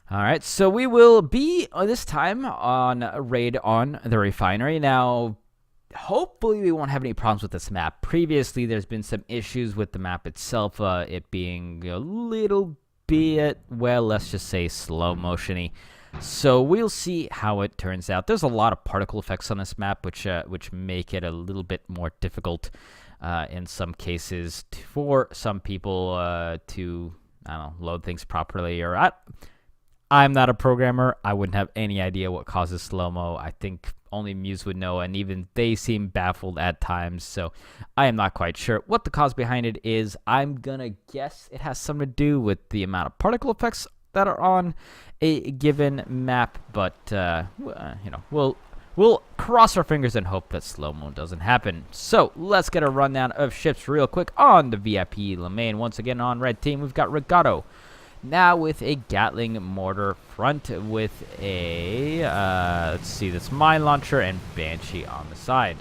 All right, so we will be this time on a raid on the refinery. Now, hopefully we won't have any problems with this map. Previously, there's been some issues with the map itself, it being a little bit, well, let's just say slow motion-y. So we'll see how it turns out. There's a lot of particle effects on this map, which make it a little bit more difficult in some cases for some people to, I don't know, load things properly. Or I'm not a programmer. I wouldn't have any idea what causes slow-mo. I think only Muse would know, and even they seem baffled at times, so I am not quite sure what the cause behind it is. I'm gonna guess it has something to do with the amount of particle effects that are on a given map, but you know, we'll cross our fingers and hope that slow-mo doesn't happen. So let's get a rundown of ships real quick on the VIP Le Main. Once again on red team, we've got Regato. Now with a Gatling mortar front with a, let's see, this mine launcher and Banshee on the side.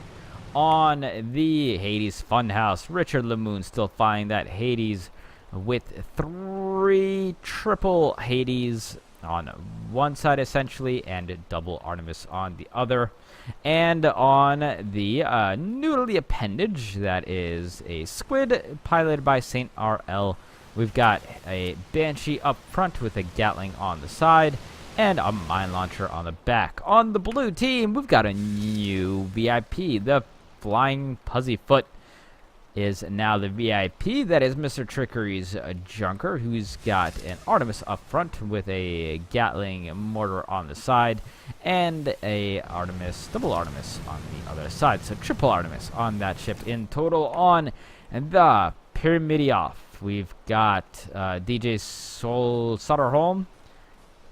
On the Hades Funhouse, Richard Lamoon still flying that Hades with 3 triple Hades on one side essentially and double Artemis on the other. And on the noodly appendage, that is a squid piloted by St. RL. We've got a Banshee up front with a Gatling on the side and a mine launcher on the back. On the blue team, we've got a new VIP. The Flying Puzzyfoot is now the VIP. That is Mr. Trickery's Junker, who's got an Artemis up front with a Gatling mortar on the side and a Artemis, double Artemis on the other side. So triple Artemis on that ship in total. On the Pyramidoff, we've got DJ Sol Soderholm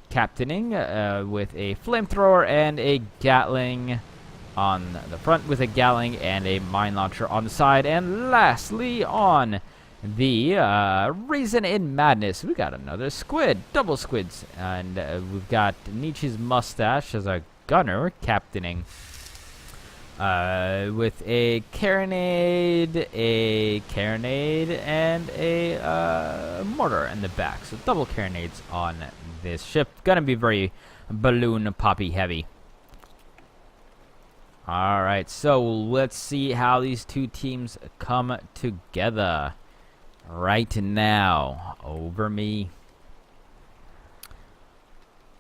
captaining with a flamethrower and a Gatling on the front with a Gatling and a mine launcher on the side. And lastly, on the Reason in Madness, we got another squid, double squids, and we've got Nietzsche's Mustache as a gunner captaining with a carronade, and a mortar in the back. So double carronades on this ship. Gonna be very balloon poppy heavy. Alright, so let's see how these two teams come together right now. Over me.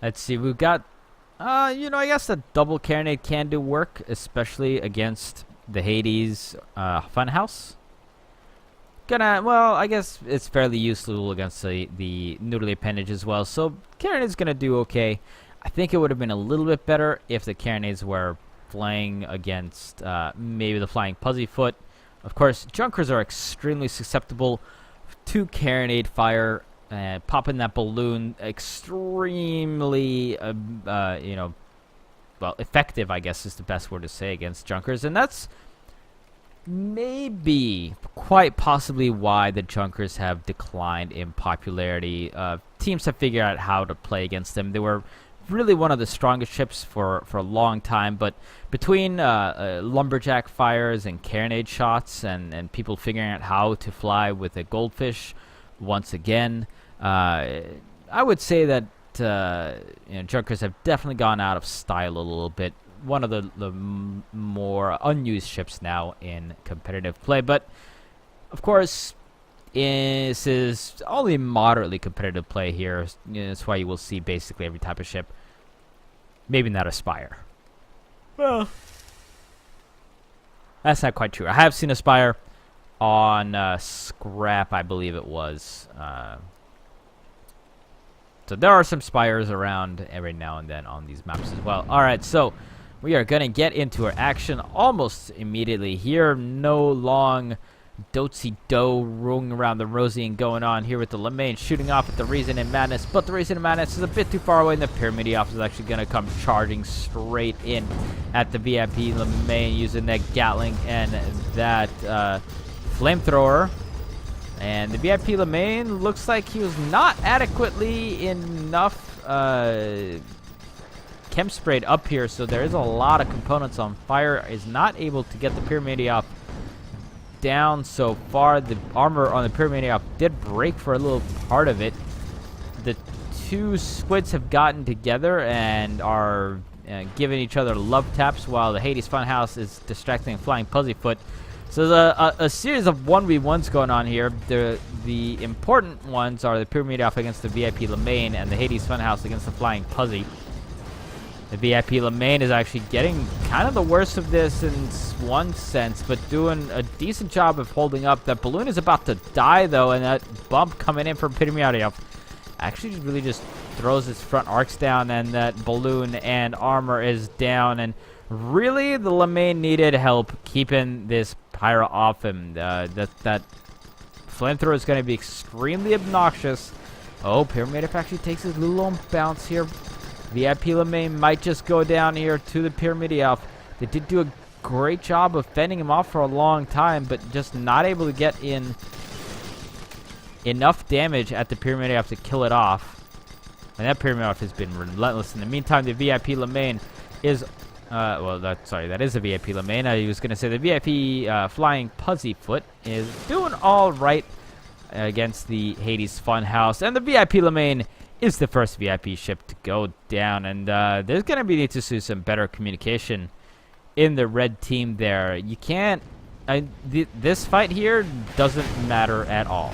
Let's see, we've got you know, I guess the double carronade can do work, especially against the Hades Funhouse. Well, I guess it's fairly useful against the noodly appendage as well. So carronade's gonna do okay. I think it would have been a little bit better if the carronades were flying against maybe the Flying Puzzyfoot. Of course, Junkers are extremely susceptible to carronade fire. Popping that balloon extremely, you know, well, effective, I guess is the best word to say against Junkers. And that's maybe quite possibly why the Junkers have declined in popularity. Teams have figured out how to play against them. They were really one of the strongest ships for a long time, but between lumberjack fires and carronade shots and people figuring out how to fly with a goldfish once again, I would say that you know, Junkers have definitely gone out of style a little bit. One of the more unused ships now in competitive play, but of course this is only moderately competitive play here. You know, that's why you will see basically every type of ship. Maybe not a Spire. Well, that's not quite true. I have seen a Spire on Scrap, I believe it was. So there are some Spires around every now and then on these maps as well. Alright, so we are going to get into our action almost immediately here. No long dotsy-do rolling around the rosy and going on here with the Le Main shooting off at the Reason in Madness. But the Reason in Madness is a bit too far away, and the Pyramidoff is actually going to come charging straight in at the VIP Le Main using that Gatling and that flamethrower. And the VIP Le Main looks like he was not adequately enough chem sprayed up here, so there is a lot of components on fire. Is not able to get the Pyramidoff down so far. The armor on the Pyramidoff did break for a little part of it. The two squids have gotten together and are giving each other love taps while the Hades Funhouse is distracting Flying Puzzyfoot. So there's a series of 1v1s going on here. The important ones are the Pyramid off against the VIP Lemaine and the Hades Funhouse against the Flying Puzzy. The VIP Lemaine is actually getting kind of the worst of this in one sense, but doing a decent job of holding up. That balloon is about to die, though, and that bump coming in from Pyramid actually really just throws its front arcs down, and that balloon and armor is down. And really, the Lemaine needed help keeping this Pyro off him. That flamethrower is going to be extremely obnoxious. Oh, Pyramid actually takes his little own bounce here. VIP Lemaine might just go down here to the Pyramidiop. They did do a great job of fending him off for a long time, but just not able to get in enough damage at the Pyramidiop to kill it off. And that Pyramidiop has been relentless. In the meantime, the VIP Lemaine is... that is a VIP Lemaine. I was going to say the VIP Flying Puzzyfoot is doing all right against the Hades Funhouse. And the VIP Lemaine is the first VIP ship to go down, and there's going to be need to see some better communication in the red team there. You can't... this fight here doesn't matter at all.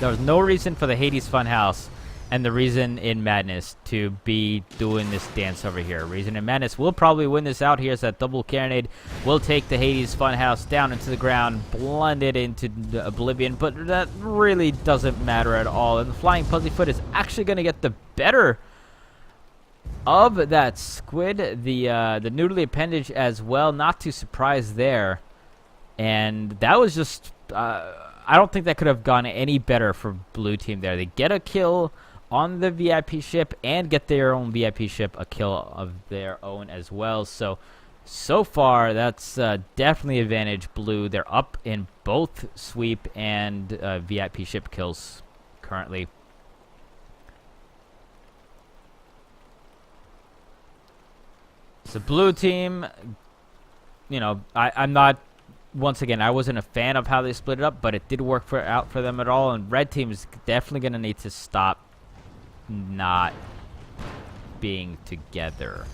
There was no reason for the Hades Funhouse and the Reason in Madness to be doing this dance over here. Reason in Madness will probably win this out here, as that double carronade will take the Hades Funhouse down into the ground, blend it into oblivion, but that really doesn't matter at all. And the Flying Puzzyfoot is actually going to get the better of that squid, the noodly appendage as well. Not too surprised there. And that was just... I don't think that could have gone any better for blue team there. They get a kill on the VIP ship and get their own VIP ship a kill of their own as well. So far, that's definitely advantage blue. They're up in both sweep and VIP ship kills currently. So blue team, you know, I'm not... Once again, I wasn't a fan of how they split it up, but it did work out for them at all. And red team is definitely going to need to stop not being together.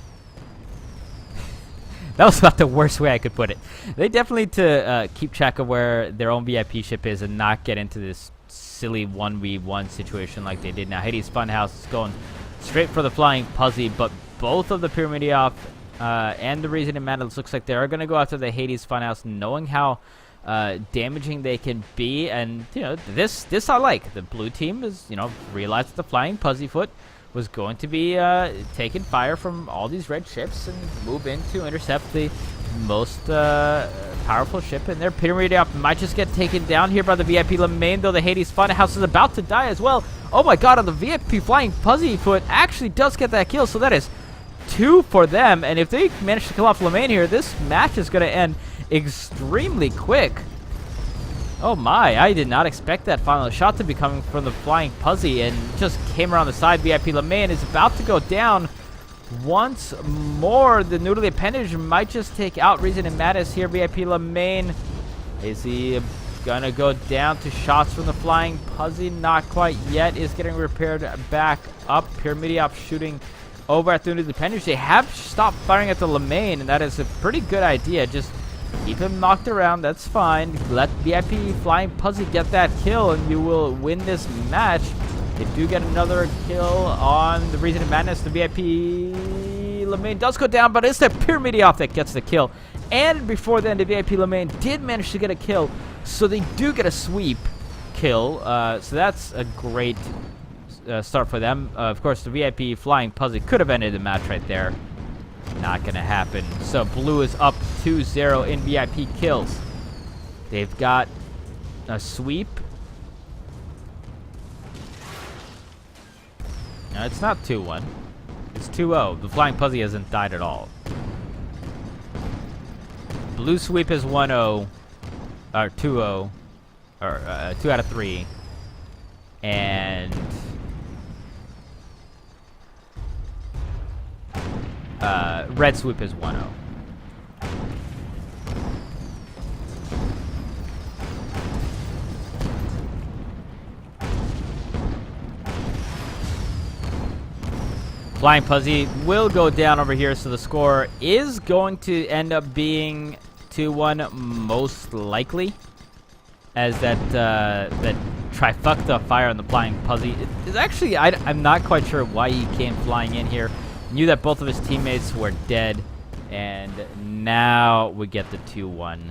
That was about the worst way I could put it. They definitely need to keep track of where their own VIP ship is and not get into this silly 1v1 situation like they did now. Hades Funhouse is going straight for the Flying Puzzy, but both of the Pyramidiop and the Reason in Madness looks like they are going to go after the Hades Funhouse, knowing how damaging they can be. And, you know, this I like. The blue team is, you know, realized that the Flying Puzzyfoot was going to be taking fire from all these red ships and move in to intercept the most powerful ship in their Pyramidiop. Might just get taken down here by the VIP Lemaine, though the Hades Funhouse is about to die as well. Oh my god, and the VIP Flying Puzzyfoot actually does get that kill, so that is 2 for them. And if they manage to kill off Lemaine here, this match is going to end extremely quick. Oh my, I did not expect that final shot to be coming from the Flying Puzzy, and just came around the side. VIP Lemaine is about to go down once more. The noodly appendage might just take out Reason and Madness here. VIP Lemaine, is he gonna go down to shots from the Flying Puzzy? Not quite yet. Is getting repaired back up. Pyramidiop shooting over at the noodly appendage. They have stopped firing at the Lemaine, and that is a pretty good idea. Just keep him knocked around, that's fine. Let VIP Flying Puzzy get that kill, and you will win this match. They do get another kill on the Reason of Madness. The VIP Lemaine does go down, but it's the Pyramidiop that gets the kill. And before then, the VIP Lemaine did manage to get a kill, so they do get a sweep kill. So that's a great start for them. Of course, the VIP Flying Puzzy could have ended the match right there. Not going to happen. So blue is up 2-0 in VIP kills. They've got a sweep. No, it's not 2-1. It's 2-0. The Flying Puzzy hasn't died at all. Blue sweep is 1-0. Or 2-0. Or 2 out of 3. And red sweep is 1-0. Flying Puzzy will go down over here, so the score is going to end up being 2-1 most likely, as that trifecta fire on the Flying Puzzy is actually, I'm not quite sure why he came flying in here. Knew that both of his teammates were dead, and now we get the 2-1.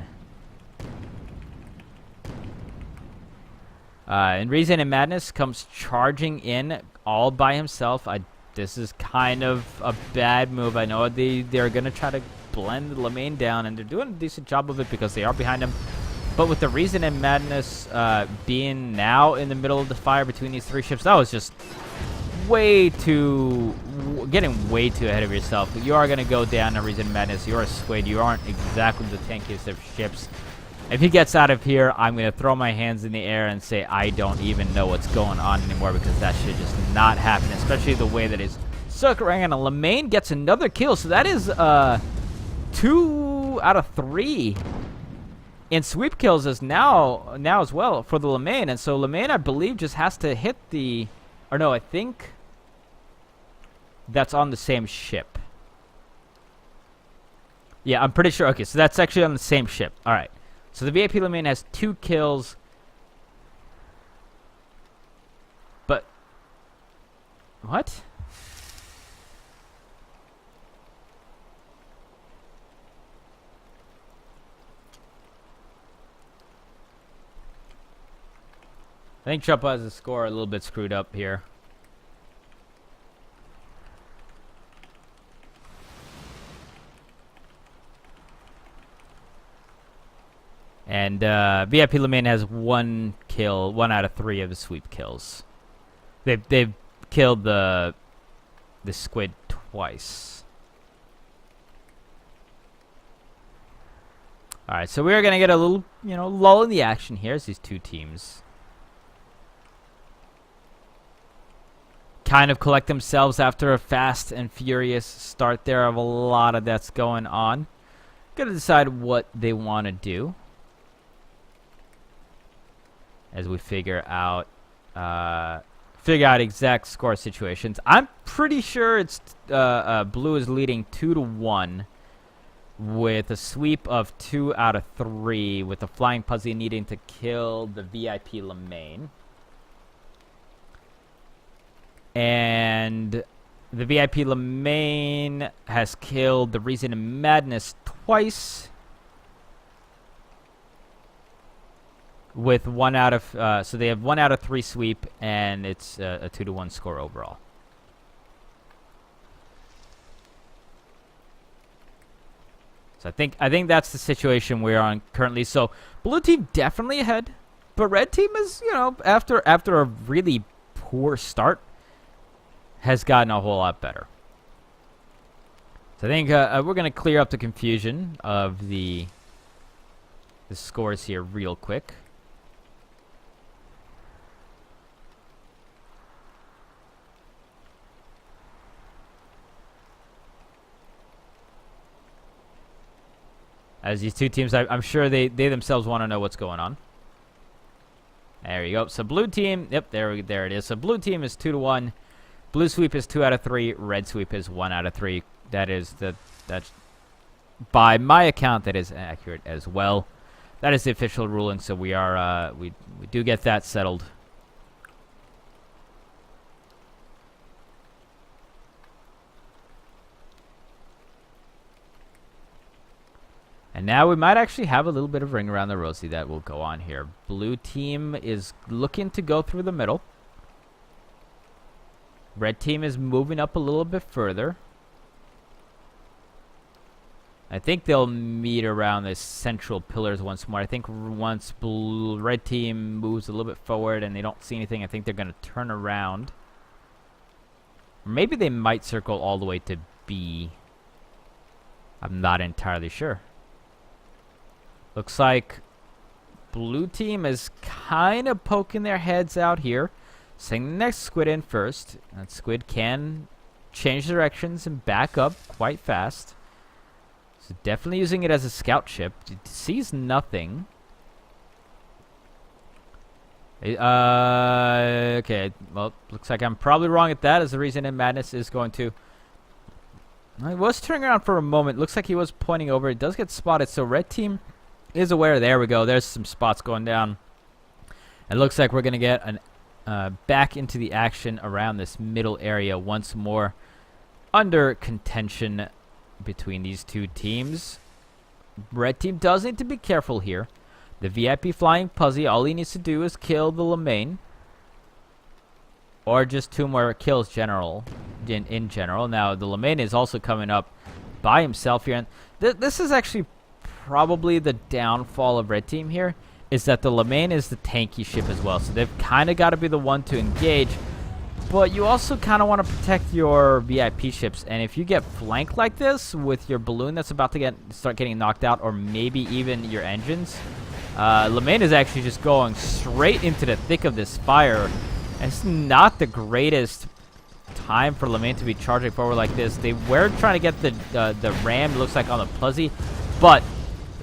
And Reason and Madness comes charging in all by himself. This is kind of a bad move. I know they're going to try to blend Lemaine down, and they're doing a decent job of it because they are behind him. But with the Reason and Madness being now in the middle of the fire between these three ships, that was just getting way too ahead of yourself. You are going to go down to Reason and Madness. You're a Squid. You aren't exactly the tankiest of ships. If he gets out of here, I'm going to throw my hands in the air and say I don't even know what's going on anymore, because that should just not happen, especially the way that he's circling. And Lemaine gets another kill, so that is 2 out of 3 in sweep kills is now as well for the Lemaine. And so Lemaine, I believe, just has to hit the, or no, I think that's on the same ship. Yeah, I'm pretty sure. Okay, so that's actually on the same ship. All right. So the VIP Lemaine has 2 kills. But what? I think Chupa has the score a little bit screwed up here. And VIP Lemaine has 1 kill, 1 out of 3 of the sweep kills. They've killed the Squid twice. All right, so we are gonna get a little, lull in the action here as these two teams kind of collect themselves after a fast and furious start there of a lot of that's going on. Gonna decide what they want to do as we figure out exact score situations. I'm pretty sure it's blue is leading 2-1 with a sweep of 2 out of 3, with the Flying Puzzy needing to kill the VIP Lemaine. And the VIP Lemaine has killed the Reason and Madness twice, with 1 out of so they have 1 out of 3 sweep, and it's a 2-1 score overall. So I think that's the situation we're on currently. So blue team definitely ahead, but red team is, after a really poor start, has gotten a whole lot better. So I think we're going to clear up the confusion of the scores here real quick. As these two teams, I'm sure they themselves want to know what's going on. There you go. So blue team, yep, there it is. So blue team is 2-1. Blue sweep is 2 out of 3. Red sweep is 1 out of 3. That's by my account, that is accurate as well. That is the official ruling. So we are we do get that settled. And now we might actually have a little bit of ring around the rosy that will go on here. Blue team is looking to go through the middle. Red team is moving up a little bit further. I think they'll meet around the central pillars once more. I think once red team moves a little bit forward and they don't see anything, I think they're going to turn around. Maybe they might circle all the way to B. I'm not entirely sure. Looks like blue team is kind of poking their heads out here. Sending the next squid in first. That squid can change directions and back up quite fast. So definitely using it as a scout ship. It sees nothing. Okay, well, looks like I'm probably wrong at that, as the reason in Madness is going to... I was turning around for a moment. Looks like he was pointing over. It does get spotted, so red team is aware. There we go. There's some spots going down. It looks like we're going to get an back into the action around this middle area once more. Under contention between these two teams. Red team does need to be careful here. The VIP Flying Puzzy, all he needs to do is kill the Lemaine. Or just 2 more kills in general. Now, the Lemaine is also coming up by himself here. And this is actually probably the downfall of red team here, is that the Lemaine is the tanky ship as well. So they've kind of got to be the one to engage. But you also kind of want to protect your VIP ships. And if you get flanked like this with your balloon that's about to start getting knocked out, or maybe even your engines, Lemaine is actually just going straight into the thick of this fire. And it's not the greatest time for Lemaine to be charging forward like this. They were trying to get the ram, looks like, on the Puzzy, but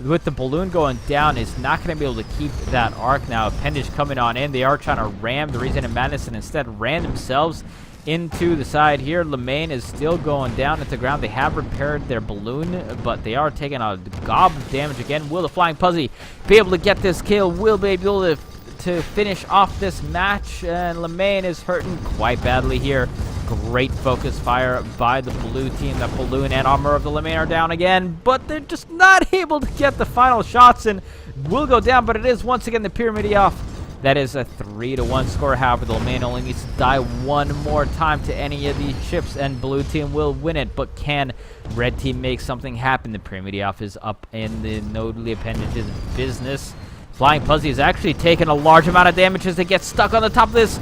with the balloon going down, it's not going to be able to keep that arc now. Appendage coming on in. They are trying to ram the Reason in Madness and instead ran themselves into the side here. Lemaine is still going down into the ground. They have repaired their balloon, but they are taking a gob of damage again. Will the Flying Puzzy be able to get this kill? Will be able to finish off this match? And Lemaine is hurting quite badly here. Great focus fire by the blue team. The balloon and armor of the Lemaine are down again, but they're just not able to get the final shots and will go down, but it is once again the Pyramid off. That is a 3-1 score. However, the Lemaine only needs to die one more time to any of these ships, and blue team will win it. But can red team make something happen? The Pyramid off is up in the Nodally Appendage's business. Flying Puzzy is actually taking a large amount of damage as they get stuck on the top of this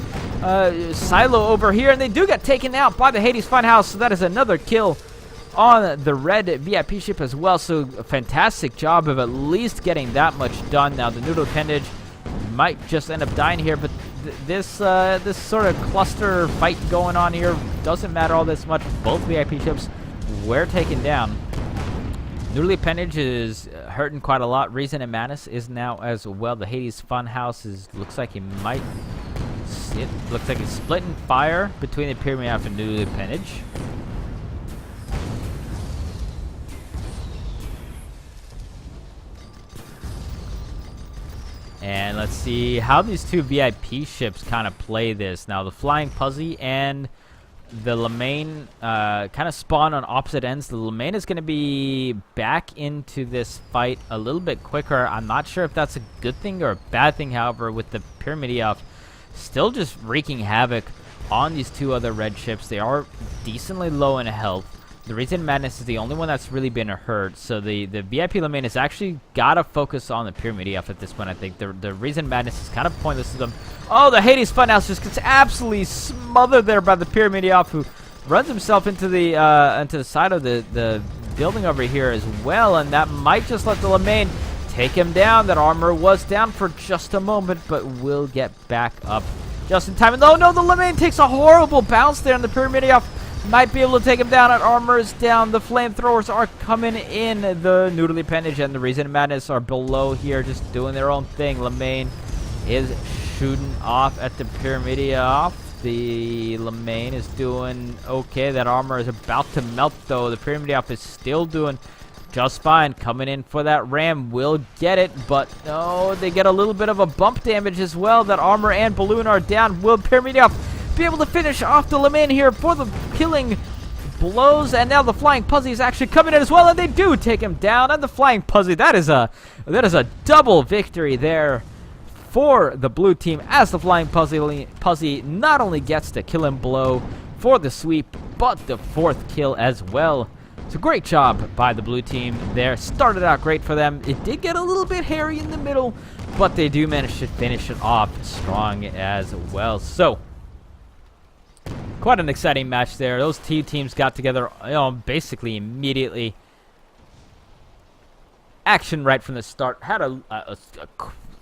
silo over here, and they do get taken out by the Hades Funhouse, so that is another kill on the red VIP ship as well. So a fantastic job of at least getting that much done. Now the Noodle Appendage might just end up dying here, but this sort of cluster fight going on here doesn't matter all this much. Both VIP ships were taken down. Noodle Appendage is hurting quite a lot. Reason and Madness is now as well. The Hades Funhouse looks like he might... It looks like it's splitting fire between the Pyramid and Noodle Appendage. And let's see how these two VIP ships kind of play this. Now, the Flying Puzzy and the Lemaine kind of spawn on opposite ends. The Lemaine is going to be back into this fight a little bit quicker. I'm not sure if that's a good thing or a bad thing, however, with the Pyramid off still just wreaking havoc on these two other red ships. They are decently low in health. The Reason Madness is the only one that's really been hurt, so the VIP Lemaine has actually got to focus on the Pyramid off at this point, I think. The Reason Madness is kind of pointless to them. Oh, the Hades Funhouse just gets absolutely smothered there by the Pyramid off, who runs himself into the side of the building over here as well, and that might just let the Lemaine take him down. That armor was down for just a moment, but will get back up just in time. And oh no, the Lemaine takes a horrible bounce there, and the Pyramid off might be able to take him down. And armor is down. The flamethrowers are coming in. The Noodly Appendage and the Reason Madness are below here, just doing their own thing. Lemaine is shooting off at the Pyramid off. The Lemaine is doing okay. That armor is about to melt, though. The Pyramid off is still doing just fine. Coming in for that ram, will get it, but no, they get a little bit of a bump damage as well. That armor and balloon are down. Will Pyramid off be able to finish off the Lemaine here for the killing blows? And now the Flying Puzzy is actually coming in as well, and they do take him down. And the Flying Puzzy, that is a double victory there for the blue team, as the Flying Puzzy not only gets the kill and blow for the sweep, but the 4th kill as well. So great job by the blue team there. Started out great for them. It did get a little bit hairy in the middle, but they do manage to finish it off strong as well. So quite an exciting match there. Those two teams got together, basically immediately. Action right from the start. Had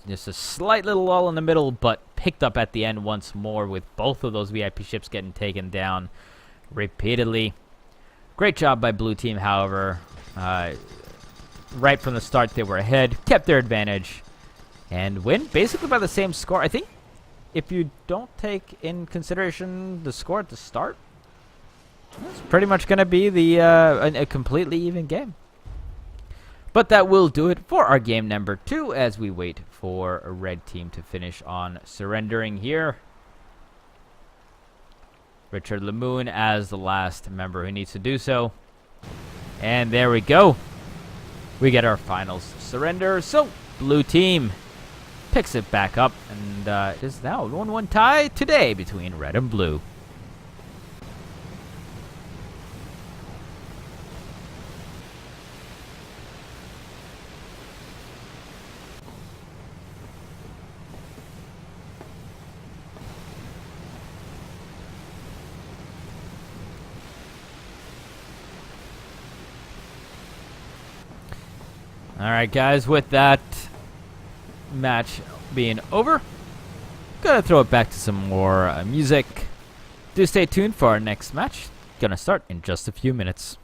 just a slight little lull in the middle, but picked up at the end once more, with both of those VIP ships getting taken down repeatedly. Great job by blue team, however. Right from the start, they were ahead, kept their advantage, and win basically by the same score. I think if you don't take in consideration the score at the start, it's pretty much going to be a completely even game. But that will do it for our game number 2 as we wait for a red team to finish on surrendering here. Richard Lemoon as the last member who needs to do so. And there we go. We get our finals surrender. So, blue team picks it back up. And it is now a 1-1 tie today between red and blue. Alright guys, with that match being over, gonna throw it back to some more music. Do stay tuned for our next match. Gonna start in just a few minutes.